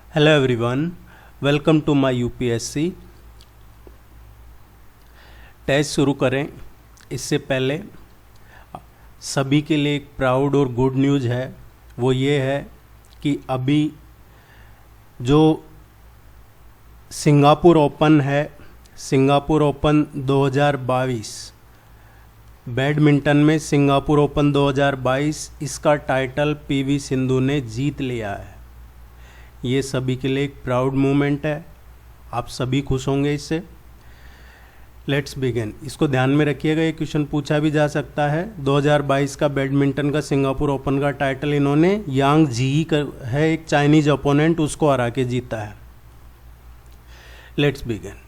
Hello everyone, welcome to my UPSC. Test शुरू करें इससे पहले सभी के लिए एक प्राउड और गुड न्यूज़ है। वो ये है कि अभी जो सिंगापुर ओपन है, सिंगापुर ओपन 2022 बैडमिंटन में सिंगापुर ओपन 2022, इसका टाइटल पीवी सिंधु ने जीत लिया है। ये सभी के लिए एक प्राउड मोमेंट है, आप सभी खुश होंगे इससे। Let's begin. इसको ध्यान में रखिएगा, ये क्वेश्चन पूछा भी जा सकता है। 2022 का बैडमिंटन का सिंगापुर ओपन का टाइटल इन्होंने यांग जी है, एक चाइनीज ओपोनेंट, उसको हरा के जीता है। Let's begin.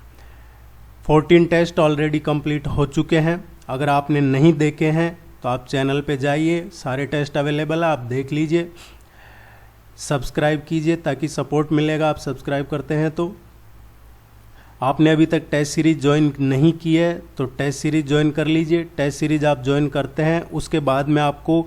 14 test already complete हो चुके हैं। अगर आपने नहीं देखे हैं तो आप चैनल पे जाइए, सारे टेस्ट अवेलेबल है, आप देख लीजिए। सब्सक्राइब कीजिए ताकि सपोर्ट मिलेगा, आप सब्सक्राइब करते हैं तो। आपने अभी तक टेस्ट सीरीज ज्वाइन नहीं की है तो टेस्ट सीरीज ज्वाइन कर लीजिए। टेस्ट सीरीज आप ज्वाइन करते हैं, उसके बाद में आपको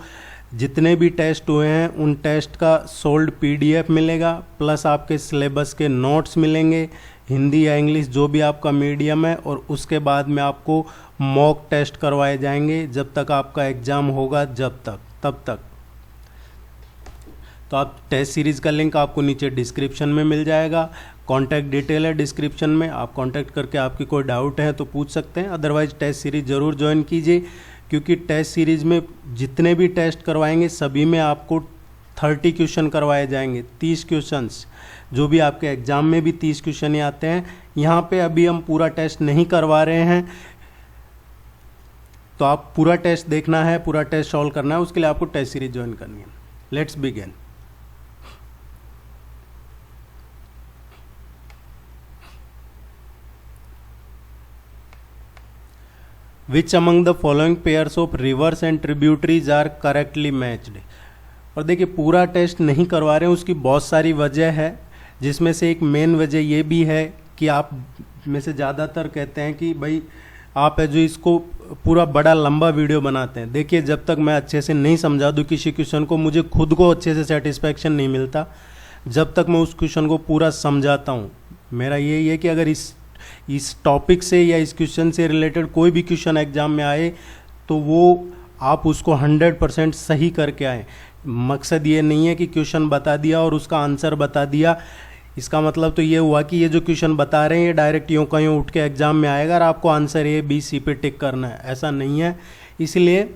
जितने भी टेस्ट हुए हैं उन टेस्ट का सोल्ड पीडीएफ मिलेगा, प्लस आपके सिलेबस के नोट्स मिलेंगे, हिंदी या इंग्लिश जो भी आपका मीडियम है। और उसके बाद में आपको मॉक टेस्ट करवाए जाएंगे जब तक आपका एग्ज़ाम होगा, तब तक। तो आप टेस्ट सीरीज़ का लिंक आपको नीचे डिस्क्रिप्शन में मिल जाएगा। कॉन्टैक्ट डिटेल है डिस्क्रिप्शन में, आप कॉन्टैक्ट करके आपकी कोई डाउट है तो पूछ सकते हैं। अदरवाइज टेस्ट सीरीज़ ज़रूर ज्वाइन कीजिए, क्योंकि टेस्ट सीरीज़ में जितने भी टेस्ट करवाएंगे सभी में आपको 30 क्वेश्चन करवाए जाएंगे, 30 क्वेश्चंस। जो भी आपके एग्ज़ाम में भी 30 क्वेश्चन ही आते हैं। यहाँ पे अभी हम पूरा टेस्ट नहीं करवा रहे हैं, तो आप पूरा टेस्ट देखना है, पूरा टेस्ट सॉल्व करना है, उसके लिए आपको टेस्ट सीरीज ज्वाइन करनी है। Let's begin. Which among the following pairs of rivers and tributaries are correctly matched. और देखिए पूरा टेस्ट नहीं करवा रहे हैं, उसकी बहुत सारी वजह है, जिसमें से एक मेन वजह ये भी है कि आप में से ज़्यादातर कहते हैं कि भाई आप है जो इसको पूरा बड़ा लंबा वीडियो बनाते हैं। देखिए जब तक मैं अच्छे से नहीं समझा दूँ किसी क्वेश्चन को, मुझे खुद को अच्छे से सेटिस्फैक्शन नहीं मिलता जब तक मैं उस क्वेश्चन को पूरा समझाता हूँ। मेरा यही है कि अगर इस टॉपिक से या इस क्वेश्चन से रिलेटेड कोई भी क्वेश्चन एग्जाम में आए तो वो आप उसको 100% सही करके आए। मकसद ये नहीं है कि क्वेश्चन बता दिया और उसका आंसर बता दिया, इसका मतलब तो ये हुआ कि ये जो क्वेश्चन बता रहे हैं ये डायरेक्ट यूँ का यूँ उठ के एग्जाम में आएगा और आपको आंसर ए बी सी पे टिक करना है, ऐसा नहीं है। इसलिए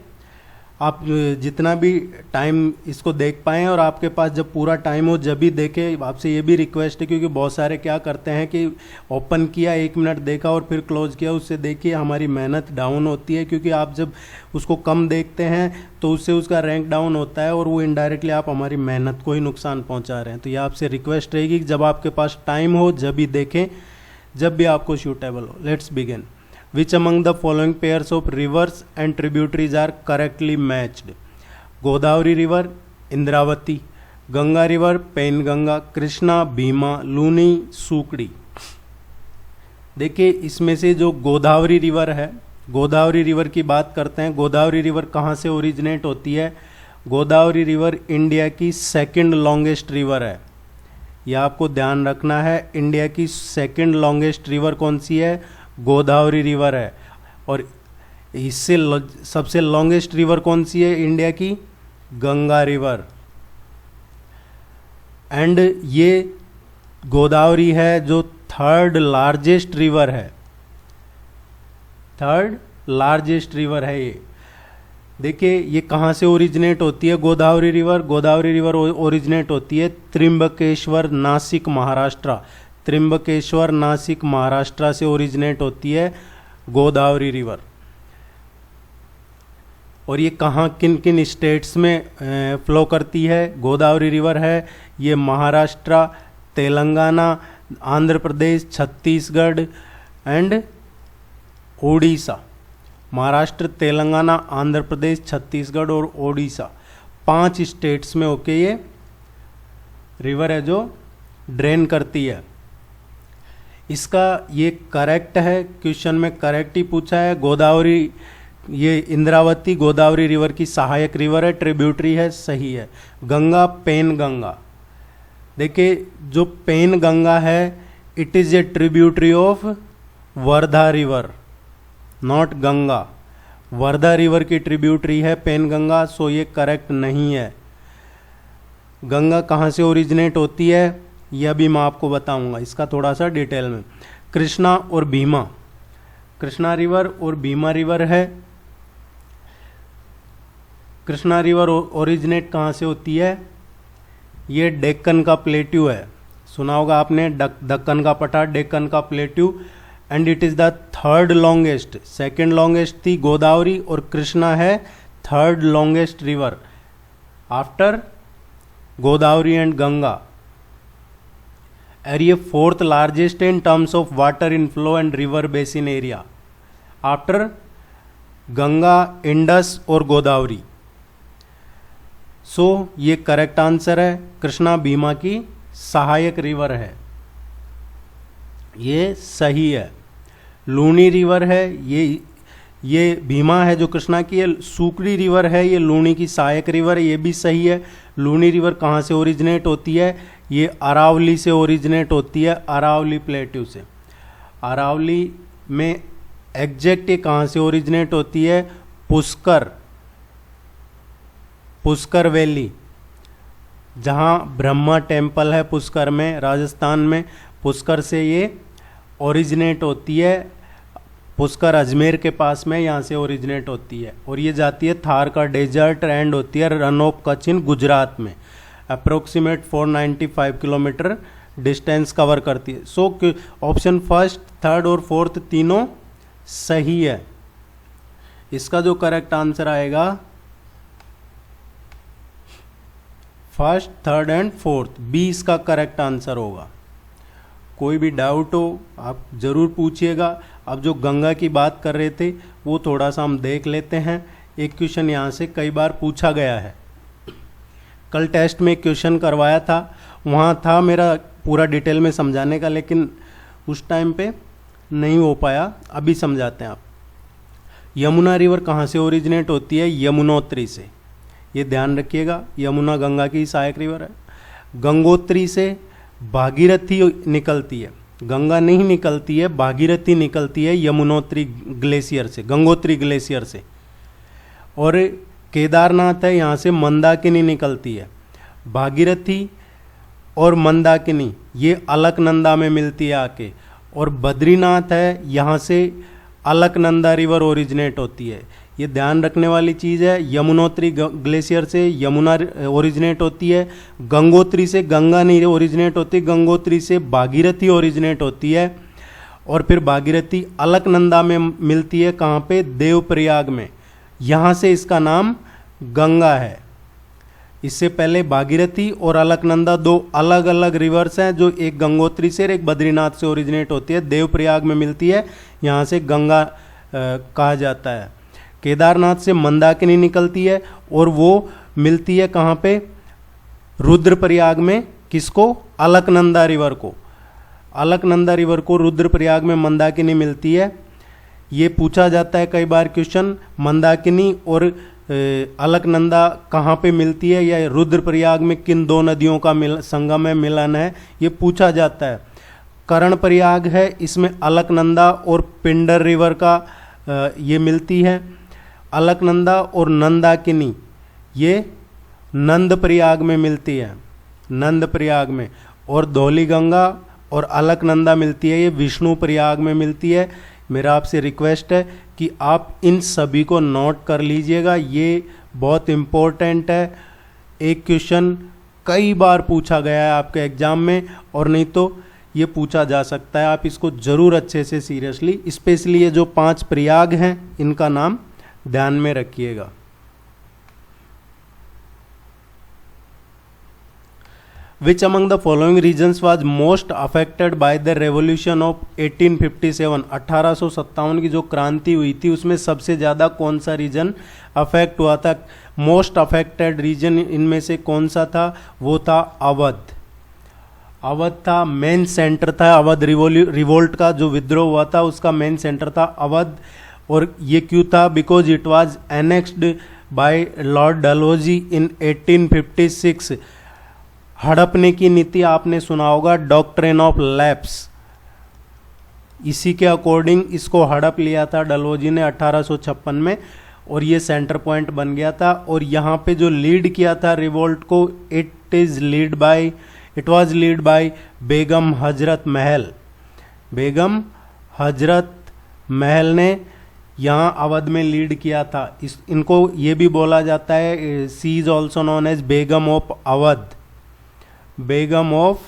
आप जितना भी टाइम इसको देख पाएँ और आपके पास जब पूरा टाइम हो जब भी देखें। आपसे ये भी रिक्वेस्ट है, क्योंकि बहुत सारे क्या करते हैं कि ओपन किया, 1 मिनट देखा और फिर क्लोज किया, उससे देखिए हमारी मेहनत डाउन होती है। क्योंकि आप जब उसको कम देखते हैं तो उससे उसका रैंक डाउन होता है और वो इनडायरेक्टली आप हमारी मेहनत को ही नुकसान पहुँचा रहे हैं। तो ये आपसे रिक्वेस्ट रहेगी कि जब आपके पास टाइम हो जब भी देखें, जब भी आपको सूटेबल हो। Let's begin. Which among the following pairs of rivers and tributaries are correctly matched? Godavari river, Indravati, Ganga river, Penganga, Krishna, Bhima, Luni, Sukri. देखिए इसमें से जो गोदावरी रिवर है, गोदावरी रिवर की बात करते हैं। गोदावरी रिवर कहाँ से ओरिजिनेट होती है? गोदावरी रिवर इंडिया की 2nd लॉन्गेस्ट रिवर है। यह आपको ध्यान रखना है, इंडिया की 2nd लॉन्गेस्ट रिवर कौन सी है? गोदावरी रिवर है। और इससे सबसे लॉन्गेस्ट रिवर कौन सी है इंडिया की? गंगा रिवर। एंड ये गोदावरी है जो 3rd लार्जेस्ट रिवर है, 3rd लार्जेस्ट रिवर है ये। देखिए ये कहाँ से ओरिजिनेट होती है Godavari river? Godavari river originate होती है त्रिंबकेश्वर, नासिक, महाराष्ट्र। त्रिंबकेश्वर, नासिक, महाराष्ट्र से ओरिजिनेट होती है गोदावरी रिवर। और ये कहाँ किन किन स्टेट्स में फ्लो करती है? गोदावरी रिवर है ये महाराष्ट्र, तेलंगाना, आंध्र प्रदेश, छत्तीसगढ़ एंड ओडिशा। महाराष्ट्र, तेलंगाना, आंध्र प्रदेश, छत्तीसगढ़ और ओडिशा, 5 स्टेट्स में होके ये रिवर है जो ड्रेन करती है। इसका ये करेक्ट है, क्वेश्चन में करेक्ट ही पूछा है। गोदावरी, ये इंद्रावती गोदावरी रिवर की सहायक रिवर है, ट्रिब्यूटरी है, सही है। गंगा, पेन गंगा, देखिए जो पेन गंगा है it is a tributary of Wardha river, not Ganga. Wardha river की ट्रिब्यूटरी है पेन गंगा, सो ये करेक्ट नहीं है। गंगा कहाँ से ओरिजिनेट होती है यह भी मैं आपको बताऊंगा, इसका थोड़ा सा डिटेल में। कृष्णा और भीमा, कृष्णा रिवर और भीमा रिवर है। कृष्णा रिवर ओरिजिनेट कहाँ से होती है, ये डेक्कन का प्लेट्यू है, सुना होगा आपने, दक्कन का पठार, डेक्कन का plateau, and it is the third longest. Second longest थी गोदावरी और कृष्णा है third longest river after Godavari and Ganga. और ये fourth largest in terms of water inflow and river basin area after Ganga, Indus और गोदावरी। सो ये करेक्ट आंसर है, कृष्णा भीमा की सहायक रिवर है, ये सही है। लूनी रिवर है, ये भीमा है जो कृष्णा की, ये सूकड़ी रिवर है, ये लूनी की सहायक रिवर है, ये भी सही है। लूनी रिवर कहाँ से ओरिजिनेट होती है, ये अरावली से ओरिजिनेट होती है, अरावली प्लेट्यू से। अरावली में एग्जैक्ट ये कहाँ से ओरिजिनेट होती है, पुष्कर, पुष्कर वैली, जहाँ ब्रह्मा टेम्पल है पुष्कर में, राजस्थान में, पुष्कर से ये ओरिजिनेट होती है। पुष्कर अजमेर के पास में, यहाँ से ओरिजिनेट होती है और ये जाती है थार का डेजर्ट एंड होती है रन ऑफ कच्छ इन गुजरात में। अप्रोक्सीमेट 495 किलोमीटर डिस्टेंस कवर करती है। सो ऑप्शन फर्स्ट, थर्ड और फोर्थ तीनों सही है। इसका जो करेक्ट आंसर आएगा first, third and fourth, B इसका करेक्ट आंसर होगा। कोई भी डाउट हो आप जरूर पूछिएगा। अब जो गंगा की बात कर रहे थे वो थोड़ा सा हम देख लेते हैं। एक क्वेश्चन यहाँ से कई बार पूछा गया है, कल टेस्ट में क्वेश्चन करवाया था, वहाँ था मेरा पूरा डिटेल में समझाने का, लेकिन उस टाइम पे नहीं हो पाया, अभी समझाते हैं आप। यमुना रिवर कहाँ से ओरिजिनेट होती है, यमुनोत्री से, ये ध्यान रखिएगा। यमुना गंगा की सहायक रिवर है। गंगोत्री से भागीरथी निकलती है, गंगा नहीं निकलती है, भागीरथी निकलती है यमुनोत्री ग्लेशियर से, गंगोत्री ग्लेशियर से। और केदारनाथ है, यहाँ से मंदाकिनी निकलती है। भागीरथी और मंदाकिनी ये अलकनंदा में मिलती है आके। और बद्रीनाथ है, यहाँ से अलकनंदा रिवर ओरिजिनेट होती है। ये ध्यान रखने वाली चीज़ है। यमुनोत्री ग्लेशियर से यमुना ओरिजिनेट होती है, गंगोत्री से गंगा नहीं ओरिजिनेट होती, गंगोत्री से भागीरथी ओरिजिनेट होती है। और फिर भागीरथी अलकनंदा में मिलती है, कहाँ पे, देवप्रयाग में, यहाँ से इसका नाम गंगा है। इससे पहले भागीरथी और अलकनंदा दो अलग अलग रिवर्स हैं, जो एक गंगोत्री से और एक बद्रीनाथ से ओरिजिनेट होती है, देवप्रयाग में मिलती है, यहाँ से गंगा कहा जाता है। केदारनाथ से मंदाकिनी निकलती है और वो मिलती है कहाँ पे, रुद्रप्रयाग में, किसको, अलकनंदा रिवर को। अलकनंदा रिवर को रुद्रप्रयाग में मंदाकिनी मिलती है। ये पूछा जाता है कई बार क्वेश्चन, मंदाकिनी और अलकनंदा कहाँ पे मिलती है, या रुद्रप्रयाग में किन दो नदियों का संगम है, मिलन है, ये पूछा जाता है। कर्णप्रयाग है, इसमें अलकनंदा और पिंडर रिवर का ये मिलती है। अलकनंदा और नंदाकिनी ये नंदप्रयाग में मिलती है, नंदप्रयाग में। और धौली गंगा और अलकनंदा मिलती है, ये विष्णुप्रयाग में मिलती है। मेरा आपसे रिक्वेस्ट है कि आप इन सभी को नोट कर लीजिएगा, ये बहुत इम्पोर्टेंट है। एक क्वेश्चन कई बार पूछा गया है आपके एग्जाम में, और नहीं तो ये पूछा जा सकता है। आप इसको जरूर अच्छे से सीरियसली, स्पेशली ये जो 5 प्रयाग हैं इनका नाम ध्यान में रखिएगा। Which among the following regions was most affected by the revolution of 1857? 1857 की जो क्रांति हुई थी उसमें सबसे ज़्यादा कौन सा रीजन अफेक्ट हुआ था? मोस्ट अफेक्टेड रीजन इनमें से कौन सा था? वो था अवध। अवध था, मेन सेंटर था। अवध रिवोल्ट का जो विद्रोह हुआ था उसका मेन सेंटर था अवध। और ये क्यों था? Because it was annexed by Lord Dalhousie in 1856। हड़पने की नीति आपने सुना होगा, डॉक्ट्रिन ऑफ लैप्स, इसी के अकॉर्डिंग इसको हड़प लिया था डलहौजी ने 1856 में, और ये सेंटर पॉइंट बन गया था। और यहाँ पे जो लीड किया था रिवोल्ट को, it was lead by Begum Hazrat Mahal. Begum Hazrat Mahal ने यहाँ अवध में लीड किया था। इनको ये भी बोला जाता है, she is also known as Begum of Awadh, Begum of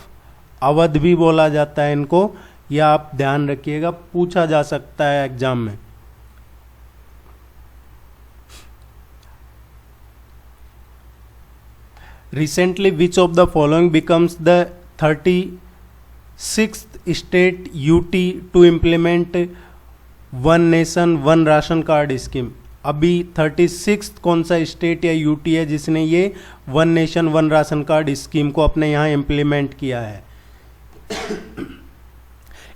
Awadh भी बोला जाता है इनको, यह आप ध्यान रखिएगा, पूछा जा सकता है एग्जाम में। Recently, which of the following becomes the 36th state UT to implement one nation one ration card scheme? अभी 36 कौन सा स्टेट या यूटी है जिसने ये one nation one ration card scheme को अपने यहाँ इम्प्लीमेंट किया है?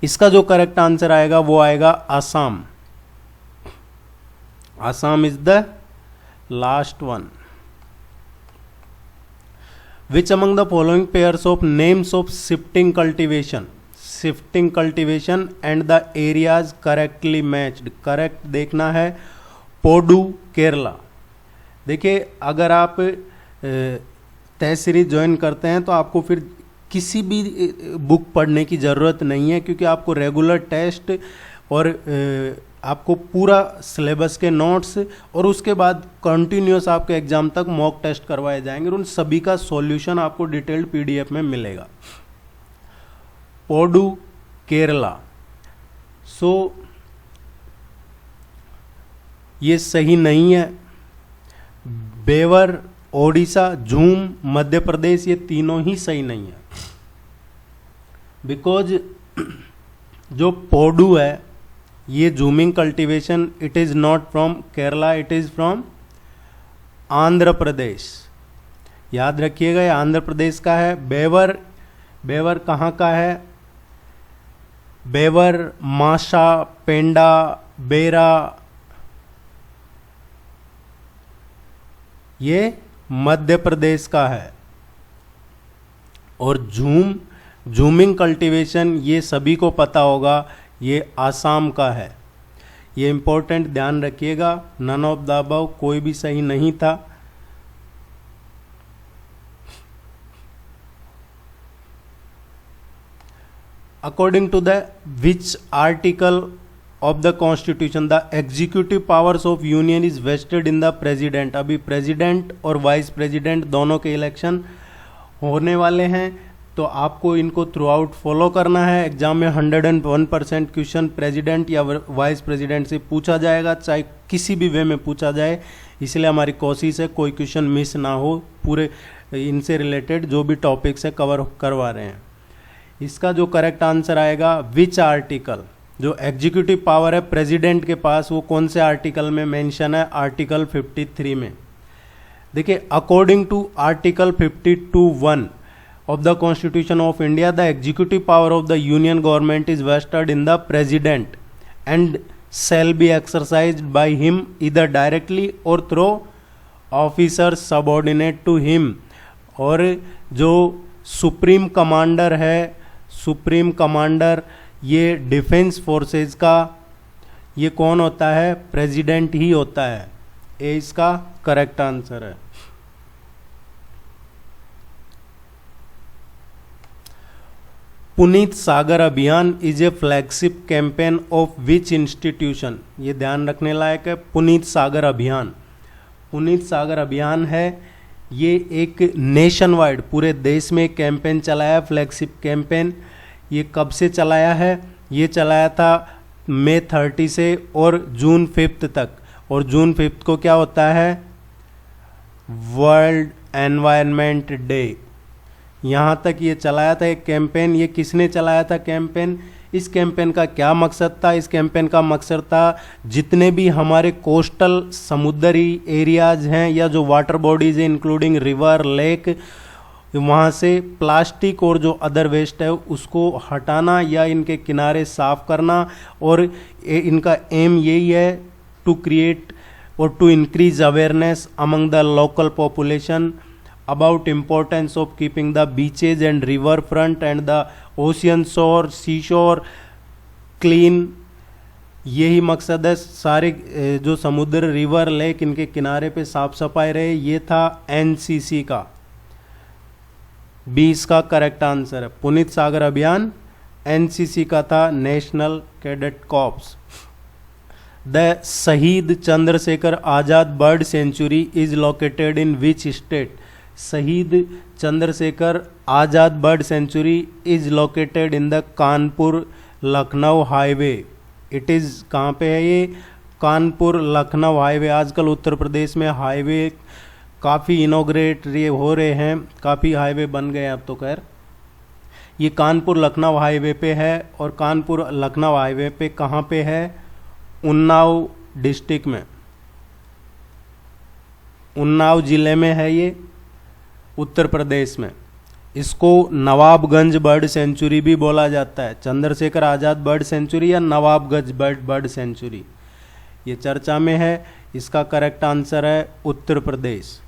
इसका जो करेक्ट आंसर आएगा वो आएगा Assam. Assam is the last one. Which among the following pairs of names of shifting cultivation and the areas correctly matched? Correct देखना है पोडू केरला। देखिए, अगर आप टेस्ट सीरीज ज्वाइन करते हैं तो आपको फिर किसी भी बुक पढ़ने की ज़रूरत नहीं है, क्योंकि आपको रेगुलर टेस्ट और आपको पूरा सिलेबस के नोट्स और उसके बाद कंटिन्यूस आपके एग्जाम तक मॉक टेस्ट करवाए जाएंगे और उन सभी का सॉल्यूशन आपको डिटेल्ड पीडीएफ में मिलेगा। पोडू केरला, सो ये सही नहीं है। बेवर ओडिशा, झूम मध्य प्रदेश, ये तीनों ही सही नहीं है, बिकॉज जो पोडू है ये jhuming cultivation, it is not from Kerala, it is from Andhra Pradesh. याद रखिएगा, ये आंध्र प्रदेश का है। बेवर, बेवर कहाँ का है? बेवर, माशा, पेंडा, बेरा, ये मध्य प्रदेश का है। और जूमिंग कल्टीवेशन ये सभी को पता होगा, ये आसाम का है। ये इंपॉर्टेंट ध्यान रखिएगा, नन ऑफ द अबव, कोई भी सही नहीं था। According to the which article of the constitution the executive powers of union is vested in the president? अभी प्रेसिडेंट और वाइस प्रेसिडेंट दोनों के इलेक्शन होने वाले हैं, तो आपको इनको थ्रू आउट फॉलो करना है। एग्जाम में 101% क्वेश्चन प्रेसिडेंट या वाइस प्रेसिडेंट से पूछा जाएगा, चाहे किसी भी वे में पूछा जाए, इसलिए हमारी कोशिश है कोई क्वेश्चन मिस ना हो, पूरे इनसे रिलेटेड जो भी टॉपिक्स है कवर करवा रहे हैं। इसका जो करेक्ट आंसर आएगा, विच आर्टिकल, जो एग्जीक्यूटिव पावर है प्रेसिडेंट के पास, वो कौन से आर्टिकल में मेंशन है? आर्टिकल 53 में। देखिए, according to article 52(1) of the Constitution of India, the executive power of the Union government is vested in the President and shall be exercised by him either directly or through officers subordinate to him। और जो supreme commander है, supreme commander ये defence forces का, ये कौन होता है? President ही होता है। ये इसका करेक्ट आंसर है। पुनीत सागर अभियान is a flagship campaign of which institution? ये ध्यान रखने लायक है। पुनीत सागर अभियान, पुनीत सागर अभियान है, ये एक नेशन वाइड पूरे देश में कैंपेन चलाया, फ्लैगशिप कैंपेन। ये कब से चलाया है? ये चलाया था मई 30 से और जून 5 तक। और जून 5 को क्या होता है? World environment day. यहाँ तक ये चलाया था एक कैंपेन। ये किसने चलाया था कैंपेन? इस कैंपेन का क्या मकसद था? इस कैंपेन का मकसद था जितने भी हमारे कोस्टल समुद्री एरियाज हैं या जो वाटर बॉडीज हैं इंक्लूडिंग रिवर, लेक, वहाँ से प्लास्टिक और जो अदर वेस्ट है उसको हटाना या इनके किनारे साफ करना। और इनका एम यही है टू क्रिएट और to increase awareness among the local population about importance of keeping the beaches and river front and the ocean shore seashore clean। यही मकसद है सारे जो समुद्र रिवर लेक इनके किनारे पे साफ सफाई रहे। ये था एनसीसी का। 20 का करेक्ट आंसर है। पुनीत सागर अभियान एनसीसी का था, national cadet corps. The Shaheed Chandrashekhar Azad bird sanctuary is located in which state. Shaheed Chandrashekhar Azad bird sanctuary is located in the Kanpur Lucknow highway. It is कहाँ पे है ये? कानपुर लखनऊ हाईवे। आजकल उत्तर प्रदेश में हाईवे काफ़ी इनोग्रेट हो रहे हैं, काफ़ी हाईवे बन गए अब तो। खैर ये कानपुर लखनऊ हाईवे पे है। और कानपुर लखनऊ हाईवे पे कहाँ पे है? उन्नाव डिस्ट्रिक्ट में, उन्नाव ज़िले में है ये, उत्तर प्रदेश में। इसको नवाबगंज बर्ड सेंचुरी भी बोला जाता है। चंद्रशेखर आज़ाद बर्ड सेंचुरी या नवाबगंज बर्ड सेंचुरी, ये चर्चा में है। इसका करेक्ट आंसर है Uttar Pradesh.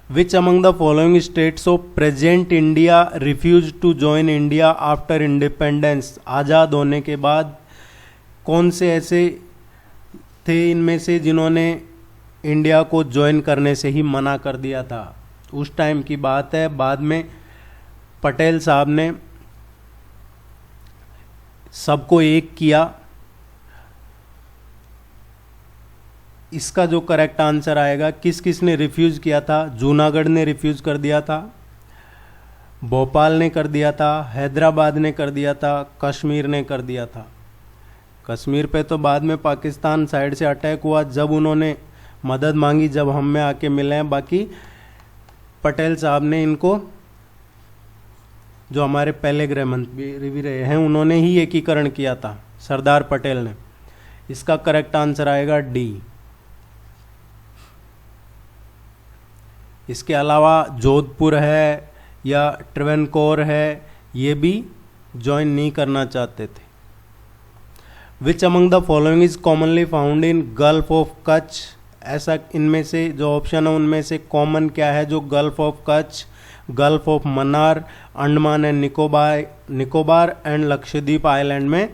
Which among the following states of present India refused to join India after independence? आज़ाद होने के बाद कौन से ऐसे थे इनमें से जिन्होंने इंडिया को ज्वाइन करने से ही मना कर दिया था? उस टाइम की बात है। बाद में पटेल साहब ने सबको एक किया। इसका जो करेक्ट आंसर आएगा, किस किस ने रिफ्यूज़ किया था? जूनागढ़ ने रिफ्यूज़ कर दिया था, भोपाल ने कर दिया था, हैदराबाद ने कर दिया था, कश्मीर ने कर दिया था। कश्मीर पे तो बाद में पाकिस्तान साइड से अटैक हुआ जब उन्होंने मदद मांगी, जब हम में आके मिले हैं। बाकी पटेल साहब ने इनको, जो हमारे पहले गृह मंत्री भी रहे हैं, उन्होंने ही एकीकरण किया था, सरदार पटेल ने। इसका करेक्ट आंसर आएगा डी। इसके अलावा जोधपुर है या ट्रेवनकोर है, ये भी ज्वाइन नहीं करना चाहते थे। विच among the following is commonly found in gulf of Kutch. ऐसा इनमें से जो ऑप्शन है उनमें से कॉमन क्या है जो gulf of Kutch, gulf of Mannar, Andaman and Nicobar and Lakshadweep island में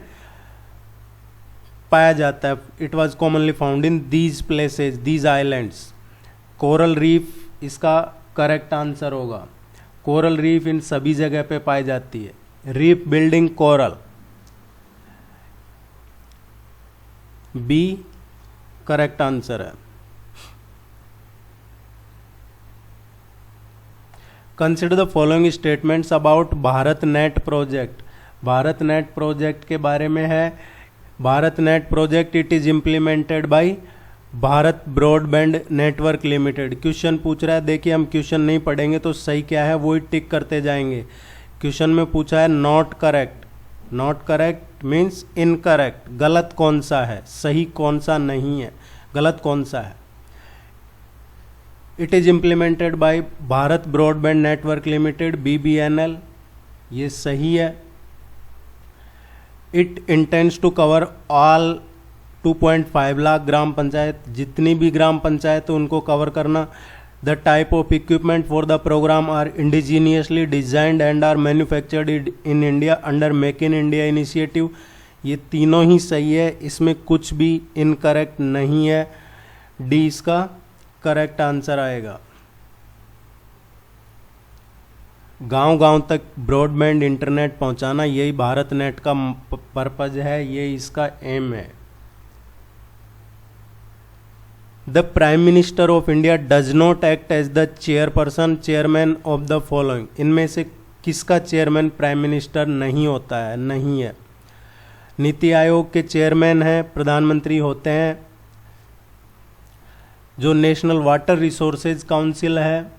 पाया जाता है? It was commonly found in these places, these islands. Coral reef इसका करेक्ट आंसर होगा। कोरल रीफ इन सभी जगह पे पाई जाती है। Reef building coral, B correct answer है। Consider the following statements about Bharat net project. Bharat net project के बारे में है। Bharat net project it is implemented by Bharat broadband network limited. Question पूछ रहा है, देखिए हम क्वेश्चन नहीं पढ़ेंगे तो सही क्या है वो ही टिक करते जाएंगे। क्वेश्चन में पूछा है not correct. Not correct means incorrect, गलत कौन सा है, सही कौन सा नहीं है, गलत कौन सा है। It is implemented by Bharat broadband network limited, BBNL, ये सही है। It intends to cover all 2.5 lakh gram panchayat, जितनी भी ग्राम पंचायत है उनको कवर करना। The type of equipment for the programme are indigenously designed and are manufactured in India under make in India initiative. ये तीनों ही सही है, इसमें कुछ भी इनकरेक्ट नहीं है। डी इसका करेक्ट आंसर आएगा। गांव-गांव तक ब्रॉडबैंड इंटरनेट पहुंचाना, यही भारत नेट का पर्पज है, ये इसका एम है। The prime minister of India does not act as the chairperson chairman of the following. इनमें से किसका चेयरमैन प्राइम मिनिस्टर नहीं होता है? नहीं है। नीति आयोग के चेयरमैन हैं, प्रधानमंत्री होते हैं। जो नेशनल वाटर रिसोर्सेज काउंसिल है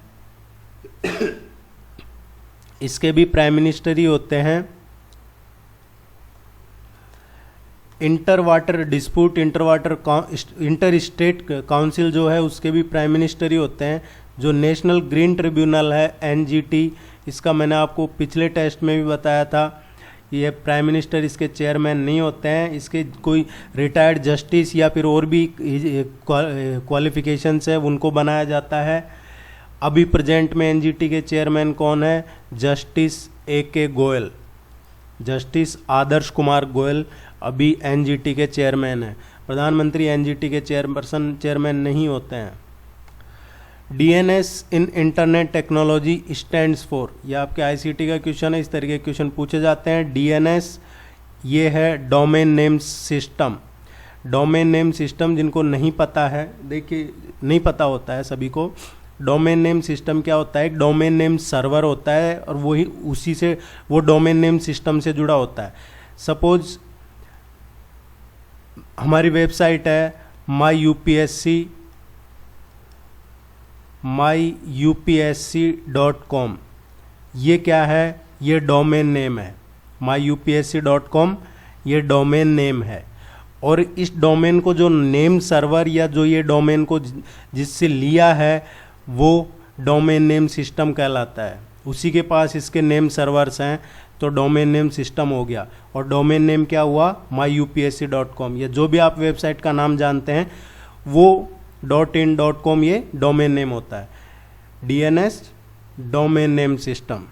इसके भी प्राइम मिनिस्टर ही होते हैं। Inter water dispute inter state council जो है उसके भी प्राइम मिनिस्टर ही होते हैं। जो नेशनल ग्रीन ट्रिब्यूनल है NGT, इसका मैंने आपको पिछले टेस्ट में भी बताया था, ये प्राइम मिनिस्टर इसके चेयरमैन नहीं होते हैं, इसके कोई रिटायर्ड जस्टिस या फिर और भी क्वालिफिकेशंस है उनको बनाया जाता है। अभी प्रेजेंट में एनजीटी के चेयरमैन कौन है? Justice AK Goyal, justice Adarsh Kumar Goyal अभी एनजीटी के चेयरमैन हैं। प्रधानमंत्री एनजीटी के चेयरमैन नहीं होते हैं। DNS in internet technology stands for, ये आपके आईसीटी का क्वेश्चन है, इस तरीके के क्वेश्चन पूछे जाते हैं। DNS ये है domain name system. Domain name system जिनको नहीं पता है, देखिए नहीं पता होता है सभी को, डोमेन नेम सिस्टम क्या होता है? एक डोमेन नेम सर्वर होता है और वही उसी से वो डोमेन नेम सिस्टम से जुड़ा होता है। सपोज हमारी वेबसाइट है myupsc.com, ये क्या है? ये डोमेन नेम है। myupsc.com ये डोमेन नेम है, और इस डोमेन को जो नेम सर्वर या जो ये डोमेन को जिससे लिया है वो डोमेन नेम सिस्टम कहलाता है। उसी के पास इसके नेम सर्वर्स हैं तो डोमेन नेम सिस्टम हो गया। और डोमेन नेम क्या हुआ? myupsc.com। ये जो भी आप वेबसाइट का नाम जानते हैं वो .in .com ये डोमेन नेम होता है। DNS domain name system.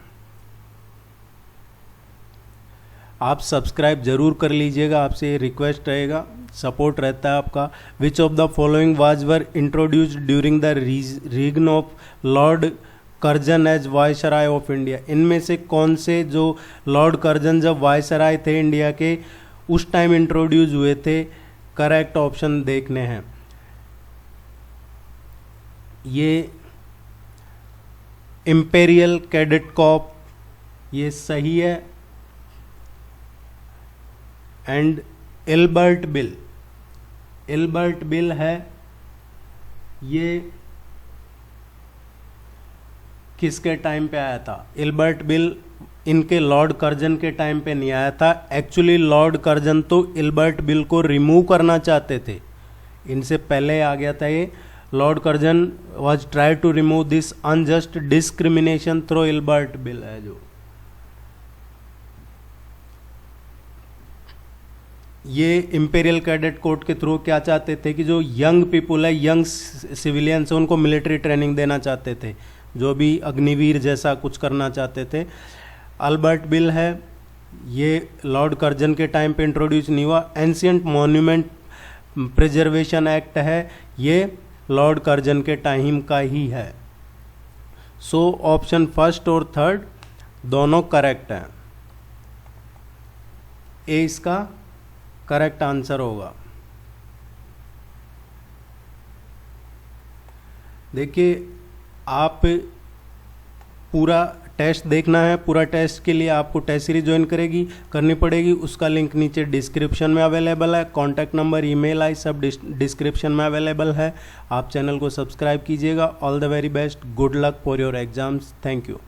आप सब्सक्राइब जरूर कर लीजिएगा, आपसे ये रिक्वेस्ट रहेगा, सपोर्ट रहता है आपका। Which of the following were introduced during the reign of Lord Curzon as viceroy of India? इनमें से कौन से जो लॉर्ड कर्जन जब वायसराय थे इंडिया के उस टाइम इंट्रोड्यूस हुए थे? करेक्ट ऑप्शन देखने हैं। ये इंपेरियल कैडेट कॉर्प, ये सही है। एंड एल्बर्ट बिल है, ये किसके टाइम पे आया था? एल्बर्ट बिल इनके लॉर्ड कर्जन के टाइम पे नहीं आया था। एक्चुअली लॉर्ड कर्जन तो एल्बर्ट बिल को रिमूव करना चाहते थे, इनसे पहले आ गया था ये। Lord Curzon was try to remove this unjust discrimination through Ilbert bill है जो। ये इंपेरियल कैडेट कोड के थ्रू क्या चाहते थे कि जो यंग पीपुल है, यंग सिविलियंस है, उनको मिलिट्री ट्रेनिंग देना चाहते थे, जो भी अग्निवीर जैसा कुछ करना चाहते थे। अल्बर्ट बिल है, ये लॉर्ड कर्जन के टाइम पे इंट्रोड्यूस नहीं हुआ। एंशिएंट मॉन्यूमेंट प्रिजर्वेशन एक्ट है, ये लॉर्ड कर्जन के टाइम का ही है। सो ऑप्शन फर्स्ट और थर्ड दोनों करेक्ट हैं। ए इसका करेक्ट आंसर होगा। देखिए, आप पूरा टेस्ट देखना है, पूरा टेस्ट के लिए आपको टेस्ट सीरीज ज्वाइन करनी पड़ेगी। उसका लिंक नीचे डिस्क्रिप्शन में अवेलेबल है, कॉन्टैक्ट नंबर, ईमेल आई सब डिस्क्रिप्शन में अवेलेबल है। आप चैनल को सब्सक्राइब कीजिएगा। All the very best, good luck for your exams. Thank you.